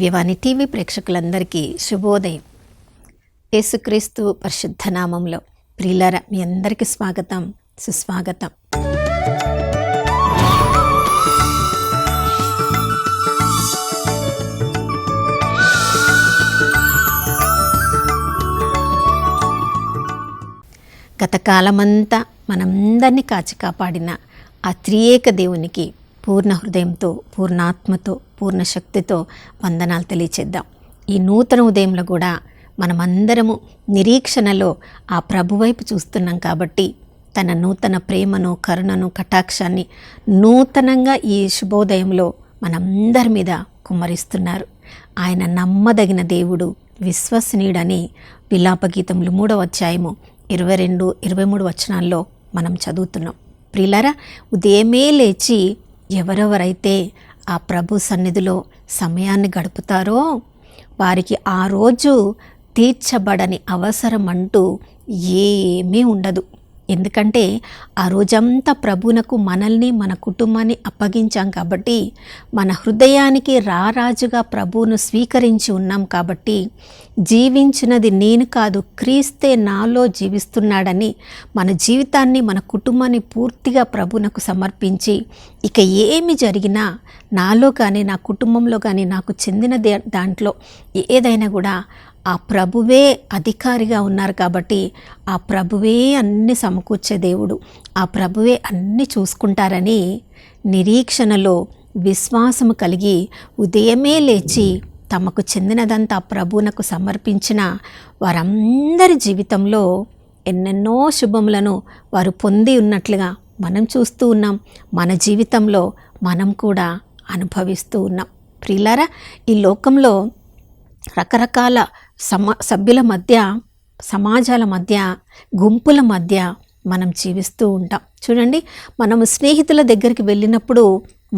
దివ్యవాణి TV ప్రేక్షకులందరికీ శుభోదయం. యేసుక్రీస్తు పరిశుద్ధ నామంలో ప్రియులారా, మీ అందరికీ స్వాగతం, సుస్వాగతం. గత కాలమంతా మనందరినీ కాచి కాపాడిన ఆ త్రియేక దేవునికి పూర్ణ హృదయంతో, పూర్ణాత్మతో, పూర్ణ శక్తితో వందనాలు తెలియచేద్దాం. ఈ నూతన ఉదయంలో కూడా మనమందరము నిరీక్షణలో ఆ ప్రభు వైపు చూస్తున్నాం కాబట్టి తన నూతన ప్రేమను, కరుణను, కటాక్షాన్ని నూతనంగా ఈ శుభోదయంలో మనందరి మీద కుమ్మరిస్తున్నారు. ఆయన నమ్మదగిన దేవుడు, విశ్వసనీయుడని విలాపగీతములు 3వ అధ్యాయము 22, 23 వచనాల్లో మనం చదువుతున్నాం. ప్రియులారా, ఉదయమే లేచి ఎవరెవరైతే ఆ ప్రభు సన్నిధిలో సమయాన్ని గడుపుతారో వారికి ఆ రోజు తీర్చబడని అవసరం అంటూ ఏమీ ఉండదు. ఎందుకంటే ఆ రోజంతా ప్రభువునకు మనల్ని, మన కుటుంబాన్ని అప్పగించాం కాబట్టి, మన హృదయానికి రారాజుగా ప్రభువును స్వీకరించి ఉన్నాం కాబట్టి, జీవించినది నేను కాదు క్రీస్తే నాలో జీవిస్తున్నాడని మన జీవితాన్ని, మన కుటుంబాన్ని పూర్తిగా ప్రభువునకు సమర్పించి, ఇక ఏమి జరిగినా నాలో కానీ, నా కుటుంబంలో కానీ, నాకు చెందిన దాంట్లో ఏదైనా కూడా ఆ ప్రభువే అధికారిగా ఉన్నారు కాబట్టి, ఆ ప్రభువే అన్ని సమకూర్చే దేవుడు, ఆ ప్రభువే అన్ని చూసుకుంటారని నిరీక్షణలో విశ్వాసము కలిగి ఉదయమే లేచి తమకు చెందినదంతా ప్రభువునకు సమర్పించిన వారందరి జీవితంలో ఎన్నెన్నో శుభములను వారు పొంది ఉన్నట్లుగా మనం చూస్తూ ఉన్నాం. మన జీవితంలో మనం కూడా అనుభవిస్తూ ఉన్నాం. ప్రియులారా, ఈ లోకంలో రకరకాల సభ్యుల మధ్య, సమాజాల మధ్య, గుంపుల మధ్య మనం జీవిస్తూ ఉంటాం. చూడండి, మనము స్నేహితుల దగ్గరికి వెళ్ళినప్పుడు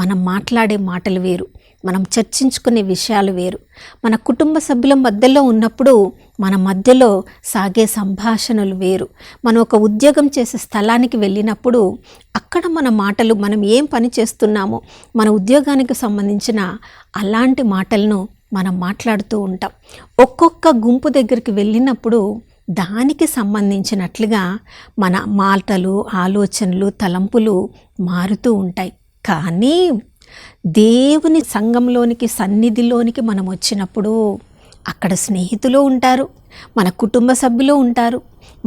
మనం మాట్లాడే మాటలు వేరు, మనం చర్చించుకునే విషయాలు వేరు. మన కుటుంబ సభ్యుల మధ్యలో ఉన్నప్పుడు మన మధ్యలో సాగే సంభాషణలు వేరు. మనం ఒక ఉద్యోగం చేసే స్థలానికి వెళ్ళినప్పుడు అక్కడ మన మాటలు, మనం ఏం పని చేస్తున్నామో మన ఉద్యోగానికి సంబంధించిన అలాంటి మాటలను మనం మాట్లాడుతూ ఉంటాం. ఒక్కొక్క గుంపు దగ్గరికి వెళ్ళినప్పుడు దానికి సంబంధించినట్లుగా మన మాటలు, ఆలోచనలు, తలంపులు మారుతూ ఉంటాయి. కానీ దేవుని సంఘంలోనికి, సన్నిధిలోనికి మనం వచ్చినప్పుడు అక్కడ స్నేహితులు ఉంటారు, మన కుటుంబ సభ్యులు ఉంటారు,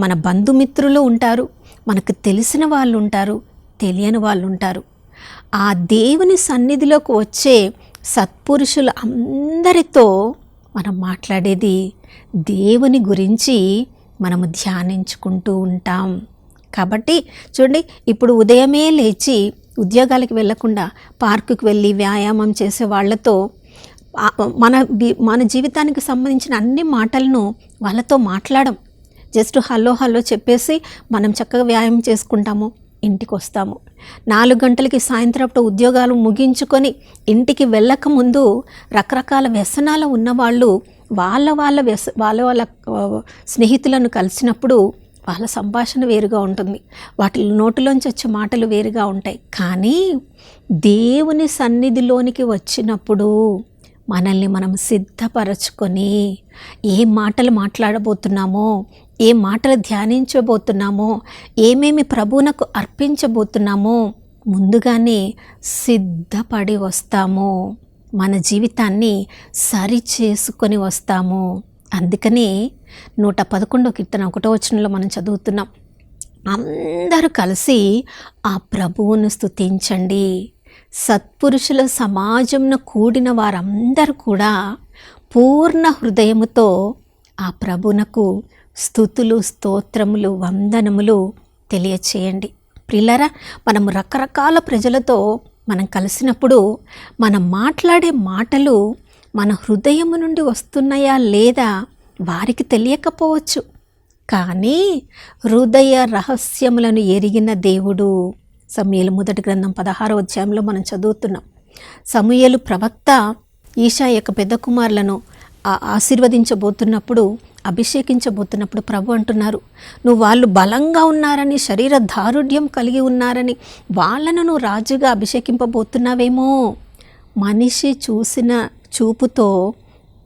మన బంధుమిత్రులు ఉంటారు, మనకు తెలిసిన వాళ్ళు ఉంటారు, తెలియని వాళ్ళు ఉంటారు. ఆ దేవుని సన్నిధిలోకి వచ్చే సత్పురుషులు అందరితో మనం మాట్లాడేది దేవుని గురించి మనము ధ్యానించుకుంటూ ఉంటాం. కాబట్టి చూడండి, ఇప్పుడు ఉదయమే లేచి ఉద్యోగాలకు వెళ్ళకుండా పార్కుకి వెళ్ళి వ్యాయామం చేసే వాళ్ళతో మన జీవితానికి సంబంధించిన అన్ని మాటలను వాళ్ళతో మాట్లాడం. జస్ట్ హలో హలో చెప్పేసి మనం చక్కగా వ్యాయామం చేసుకుంటాము, ఇంటికి వస్తాము. 4 గంటలకి సాయంత్రం ఉద్యోగాలు ముగించుకొని ఇంటికి వెళ్ళకముందు రకరకాల వ్యసనాలు ఉన్నవాళ్ళు వాళ్ళ స్నేహితులను కలిసినప్పుడు వాళ్ళ సంభాషణ వేరుగా ఉంటుంది, వాటి నోటిలోంచి వచ్చే మాటలు వేరుగా ఉంటాయి. కానీ దేవుని సన్నిధిలోనికి వచ్చినప్పుడు మనల్ని మనం సిద్ధపరచుకొని ఏ మాటలు మాట్లాడబోతున్నామో, ఏ మాటలు ధ్యానించబోతున్నామో, ఏమేమి ప్రభువునకు అర్పించబోతున్నామో ముందుగానే సిద్ధపడి వస్తాము. మన జీవితాన్ని సరి చేసుకొని వస్తాము. అందుకని 111వ కీర్తన 1వ వచనంలో మనం చదువుతున్నాం, అందరూ కలిసి ఆ ప్రభువును స్తుతించండి. సత్పురుషుల సమాజంను కూడిన వారందరూ కూడా పూర్ణ హృదయముతో ఆ ప్రభువునకు స్తుతులు, స్తోత్రములు, వందనములు తెలియచేయండి. ప్రియులారా, మనము రకరకాల ప్రజలతో మనం కలిసినప్పుడు మనం మాట్లాడే మాటలు మన హృదయము నుండి వస్తున్నాయా లేదా వారికి తెలియకపోవచ్చు. కానీ హృదయ రహస్యములను ఎరిగిన దేవుడు, సమూయేలు 1వ గ్రంథం 16వ అధ్యాయంలో మనం చదువుతున్నాం. సమూయేలు ప్రవక్త ఈషా యొక్క పెద్ద కుమారులను ఆశీర్వదించబోతున్నప్పుడు, అభిషేకించబోతున్నప్పుడు ప్రభు అంటున్నారు, నువ్వు వాళ్ళు బలంగా ఉన్నారని, శరీర దారుఢ్యం కలిగి ఉన్నారని వాళ్ళను నువ్వు రాజుగా అభిషేకింపబోతున్నావేమో. మనిషి చూసిన చూపుతో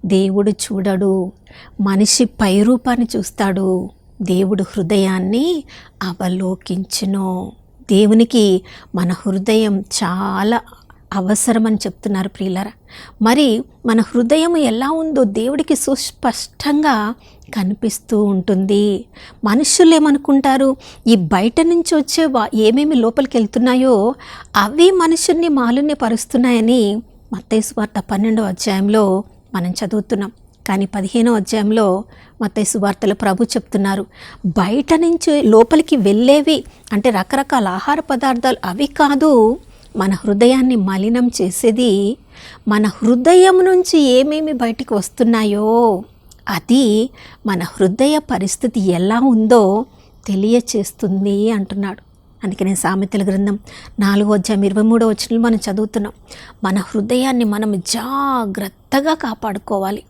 దేవుడు చూడడు, మనిషి పైరూపాన్ని చూస్తాడు, దేవుడు హృదయాన్ని అవలోకించును. దేవునికి మన హృదయం చాలా అవసరమని చెప్తున్నారు ప్రియులారా. మరి మన హృదయం ఎలా ఉందో దేవుడికి సుస్పష్టంగా కనిపిస్తూ ఉంటుంది. మనుషులు ఏమనుకుంటారు, ఈ బయట నుంచి వచ్చే ఏమేమి లోపలికి వెళ్తున్నాయో అవి మనుషుల్ని మాలిన్యపరుస్తున్నాయని మత్తయి సువార్త 12వ అధ్యాయంలో మనం చదువుతున్నాం. కానీ 15వ అధ్యాయంలో మత్తయి సువార్తలో ప్రభు చెప్తున్నారు, బయట నుంచి లోపలికి వెళ్ళేవి అంటే రకరకాల ఆహార పదార్థాలు అవి కాదు, మన హృదయాన్ని మలినం చేసేది మన హృదయం నుంచి ఏమేమి బయటికి వస్తున్నాయో అది మన హృదయ పరిస్థితి ఎలా ఉందో తెలియచేస్తుంది అంటున్నాడు. అందుకనే సామెతల గ్రంథం 4వ అధ్యాయం 23వ వచనంలో మనం చదువుతున్నాం, మన హృదయాన్ని మనం జాగ్రత్తగా కాపాడుకోవాలి.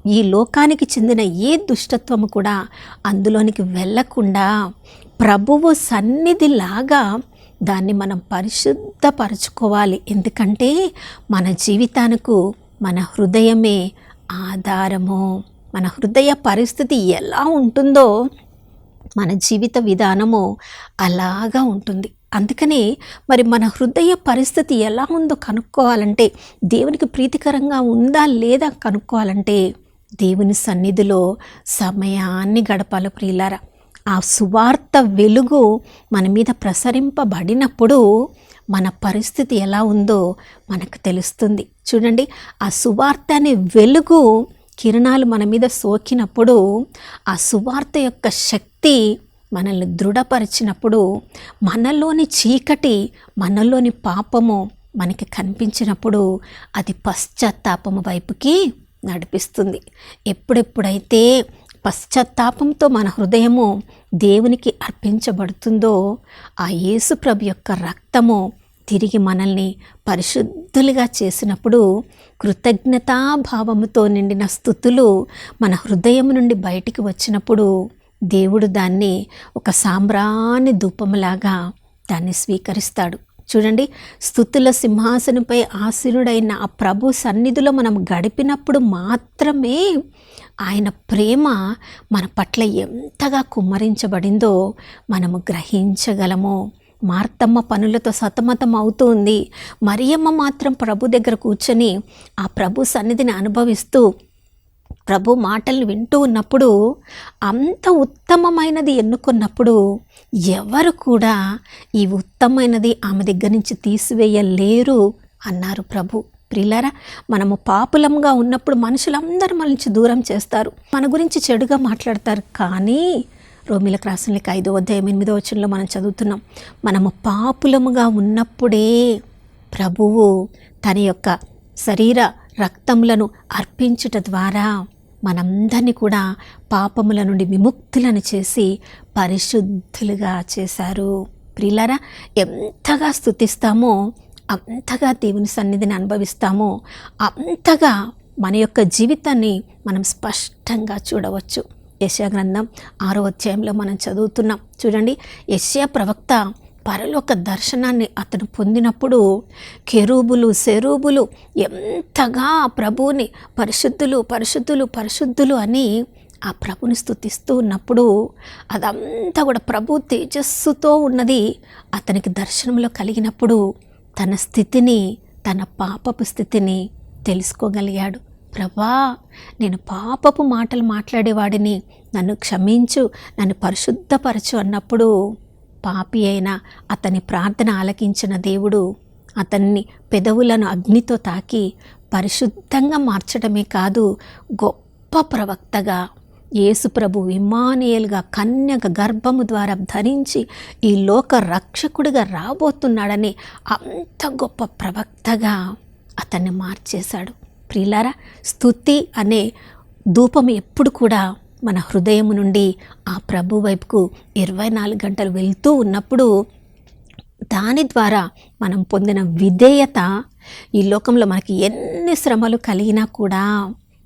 ఈ లోకానికి చెందిన ఏ దుష్టత్వము కూడా అందులోనికి వెళ్ళకుండా ప్రభువు సన్నిధిలాగా దాన్ని మనం పరిశుద్ధపరచుకోవాలి. ఎందుకంటే మన జీవితానికి మన హృదయమే ఆధారము. మన హృదయ పరిస్థితి ఎలా ఉంటుందో మన జీవిత విధానము అలాగా ఉంటుంది. అందుకని మరి మన హృదయ పరిస్థితి ఎలా ఉందో కనుక్కోవాలంటే, దేవునికి ప్రీతికరంగా ఉందా లేదా కనుక్కోవాలంటే దేవుని సన్నిధిలో సమయాన్ని గడపాలి ప్రియులారా. ఆ సువార్త వెలుగు మన మీద ప్రసరింపబడినప్పుడు మన పరిస్థితి ఎలా ఉందో మనకు తెలుస్తుంది. చూడండి, ఆ సువార్త అనే వెలుగు కిరణాలు మన మీద సోకినప్పుడు, ఆ సువార్త యొక్క శక్తి మనల్ని దృఢపరిచినప్పుడు, మనలోని చీకటి, మనలోని పాపము మనకి కనిపించినప్పుడు అది పశ్చాత్తాపము వైపుకి నడిపిస్తుంది. ఎప్పుడెప్పుడైతే పశ్చాత్తాపంతో మన హృదయము దేవునికి అర్పించబడుతుందో ఆ యేసు ప్రభు యొక్క రక్తము తిరిగి మనల్ని పరిశుద్ధులుగా చేసినప్పుడు కృతజ్ఞతాభావముతో నిండిన స్తుతులు మన హృదయం నుండి బయటికి వచ్చినప్పుడు దేవుడు దాన్ని ఒక సాంబ్రాణి ధూపములాగా దాన్ని స్వీకరిస్తాడు. చూడండి, స్తుతుల సింహాసనంపై ఆసీనుడైన ఆ ప్రభు సన్నిధిలో మనం గడిపినప్పుడు మాత్రమే ఆయన ప్రేమ మన పట్ల ఎంతగా కుమ్మరించబడిందో మనము గ్రహించగలము. మార్తమ్మ పనులతో సతమతం అవుతుంది, మరియమ్మ మాత్రం ప్రభు దగ్గర కూర్చొని ఆ ప్రభు సన్నిధిని అనుభవిస్తూ ప్రభు మాటల్ని వింటూ ఉన్నప్పుడు, అంత ఉత్తమమైనది ఎన్నుకున్నప్పుడు ఎవరు కూడా ఈ ఉత్తమమైనది ఆమె దగ్గర నుంచి తీసివేయలేరు అన్నారు ప్రభు. ప్రియులారా, మనము పాపులంగా ఉన్నప్పుడు మనుషులందరూ మన నుంచి దూరం చేస్తారు, మన గురించి చెడుగా మాట్లాడతారు. కానీ రోమీలకు రాసిన లేఖ 5వ అధ్యాయం 8వ వచనంలో మనం చదువుతున్నాం, మనము పాపులముగా ఉన్నప్పుడే ప్రభువు తన యొక్క శరీర రక్తములను అర్పించుట ద్వారా మనందరినీ కూడా పాపముల నుండి విముక్తులను చేసి పరిశుద్ధులుగా చేశారు. ప్రియులారా, ఎంతగా స్తుతిస్తామో అంతగా దేవుని సన్నిధిని అనుభవిస్తామో అంతగా మన యొక్క జీవితాన్ని మనం స్పష్టంగా చూడవచ్చు. యెషయా గ్రంథం 6వ అధ్యాయంలో మనం చదువుతున్నాం. చూడండి, యెషయా ప్రవక్త పరలోక దర్శనాన్ని అతను పొందినప్పుడు కెరూబులు సెరూబులు ఎంతగా ప్రభువుని పరిశుద్ధులు పరిశుద్ధులు పరిశుద్ధులు అని ఆ ప్రభుని స్తుతిస్తూ ఉన్నప్పుడు అదంతా కూడా ప్రభు తేజస్సుతో ఉన్నది అతనికి దర్శనంలో కలిగినప్పుడు తన స్థితిని, తన పాపపు స్థితిని తెలుసుకోగలిగాడు. ప్రభా, నేను పాపపు మాటలు మాట్లాడేవాడిని, నన్ను క్షమించు, నన్ను పరిశుద్ధపరచు అన్నప్పుడు పాపి అయిన అతని ప్రార్థన ఆలకించిన దేవుడు అతన్ని పెదవులను అగ్నితో తాకి పరిశుద్ధంగా మార్చడమే కాదు, గొప్ప ప్రవక్తగా యేసు ప్రభు ఇమ్మానుయేలుగా కన్యక గర్భము ద్వారా ధరించి ఈ లోక రక్షకుడిగా రాబోతున్నాడని అంత గొప్ప ప్రవక్తగా అతన్ని మార్చేశాడు. ప్రియులారా, స్తుతి అనే ధూపం ఎప్పుడు కూడా మన హృదయం నుండి ఆ ప్రభు వైపుకు 24 గంటలు వెళ్తూ ఉన్నప్పుడు దాని ద్వారా మనం పొందిన విధేయత ఈ లోకంలో మనకి ఎన్ని శ్రమలు కలిగినా కూడా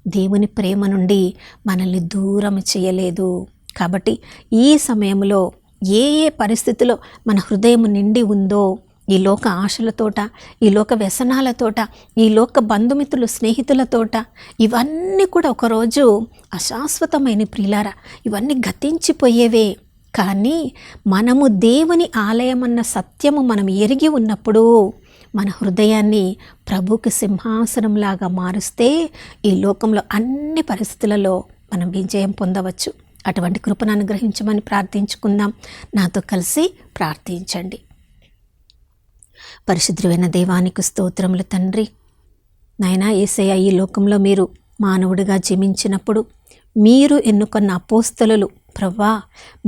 దేవుని ప్రేమ నుండి మనల్ని దూరం చేయలేదు. కాబట్టి ఈ సమయంలో ఏ ఏ పరిస్థితిలో మన హృదయం నిండి ఉందో ఈ లోక ఆశలతోట, ఈ లోక వ్యసనాలతోట, ఈ లోక బంధుమిత్రులు స్నేహితులతోట, ఇవన్నీ కూడా ఒకరోజు అశాశ్వతమైన ప్రియులారా, ఇవన్నీ గతించిపోయేవే. కానీ మనము దేవుని ఆలయమన్న సత్యము మనం ఎరిగి ఉన్నప్పుడు మన హృదయాన్ని ప్రభుకి సింహాసనంలాగా మారుస్తే ఈ లోకంలో అన్ని పరిస్థితులలో మనం విజయం పొందవచ్చు. అటువంటి కృపను అనుగ్రహించమని ప్రార్థించుకుందాం. నాతో కలిసి ప్రార్థించండి. పరిశుద్ధమైన దేవానికి స్తోత్రములు తండ్రి. నాయనా యేసయ్య, ఈ లోకంలో మీరు మానవుడిగా జీవించినప్పుడు మీరు ఎన్నుకున్న అపోస్తలులు ప్రభువా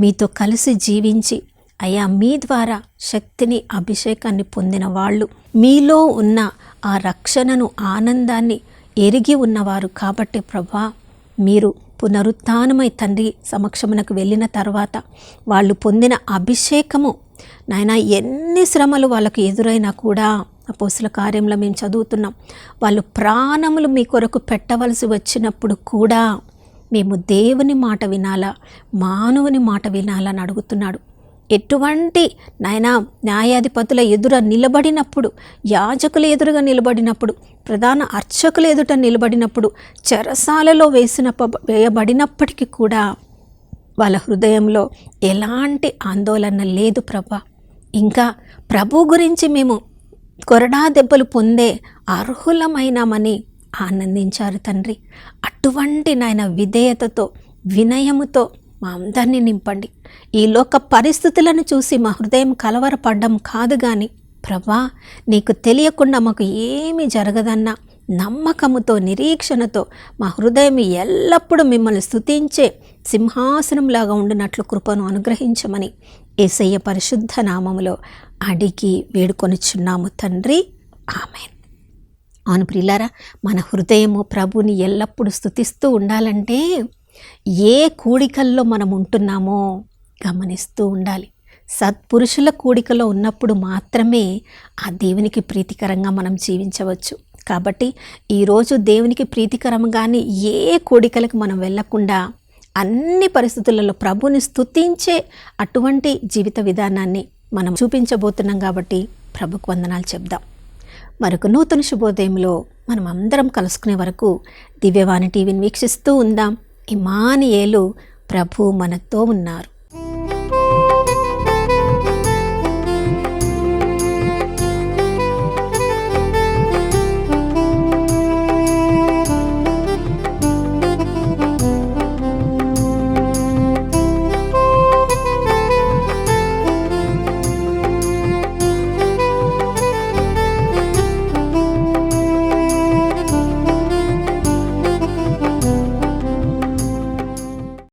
మీతో కలిసి జీవించి అయ్యా మీ ద్వారా శక్తిని, అభిషేకాన్ని పొందిన వాళ్ళు, మీలో ఉన్న ఆ రక్షణను, ఆనందాన్ని ఎరిగి ఉన్నవారు కాబట్టి ప్రభువా మీరు పునరుత్థానమై తండ్రి సమక్షమునకు వెళ్ళిన తర్వాత వాళ్ళు పొందిన అభిషేకము నాయన, ఎన్ని శ్రమలు వాళ్ళకు ఎదురైనా కూడా అపోస్తల కార్యంలో మేము చదువుతున్నాం, వాళ్ళు ప్రాణములు మీ కొరకు పెట్టవలసి వచ్చినప్పుడు కూడా మేము దేవుని మాట వినాలా, మానవుని మాట వినాలని అడుగుతున్నాడు. ఎటువంటి నాయన న్యాయాధిపతుల ఎదుర నిలబడినప్పుడు, యాజకుల ఎదురుగా నిలబడినప్పుడు, ప్రధాన అర్చకుల ఎదుట నిలబడినప్పుడు, చెరసాలలో వేయబడినప్పటికీ కూడా వాళ్ళ హృదయంలో ఎలాంటి ఆందోళన లేదు ప్రభా. ఇంకా ప్రభు గురించి మేము కొరడా దెబ్బలు పొందే అర్హులమైనామని ఆనందించారు తండ్రి. అటువంటి నాయన విధేయతతో, వినయముతో మా అందరినీ నింపండి. ఈ లోక పరిస్థితులను చూసి మా హృదయం కలవరపడ్డం కాదు, కానీ ప్రభా నీకు తెలియకుండా మాకు ఏమీ జరగదన్న నమ్మకముతో, నిరీక్షణతో మా హృదయం ఎల్లప్పుడూ మిమ్మల్ని స్తుతించే సింహాసనంలాగా ఉండినట్లు కృపను అనుగ్రహించమని యేసయ్య పరిశుద్ధ నామములో అడిగి వేడుకొనిచున్నాము తండ్రి, ఆమేన్. అవును ప్రియులారా, మన హృదయము ప్రభుని ఎల్లప్పుడూ స్తుతిస్తూ ఉండాలంటే ఏ కూడికల్లో మనం ఉంటున్నామో గమనిస్తూ ఉండాలి. సత్పురుషుల కూడికలో ఉన్నప్పుడు మాత్రమే ఆ దేవునికి ప్రీతికరంగా మనం జీవించవచ్చు. కాబట్టి ఈరోజు దేవునికి ప్రీతికరంగానే ఏ కూడికలకు మనం వెళ్ళకుండా అన్ని పరిస్థితులలో ప్రభుని స్తుతించే అటువంటి జీవిత విధానాన్ని మనం చూపించబోతున్నాం. కాబట్టి ప్రభుకు వందనాలు చెప్దాం. మరొక నూతన శుభోదయంలో మనం అందరం కలుసుకునే వరకు దివ్యవాణి టీవీని వీక్షిస్తూ ఉందాం. ఇమ్మానుయేలు, ప్రభు మనతో ఉన్నారు.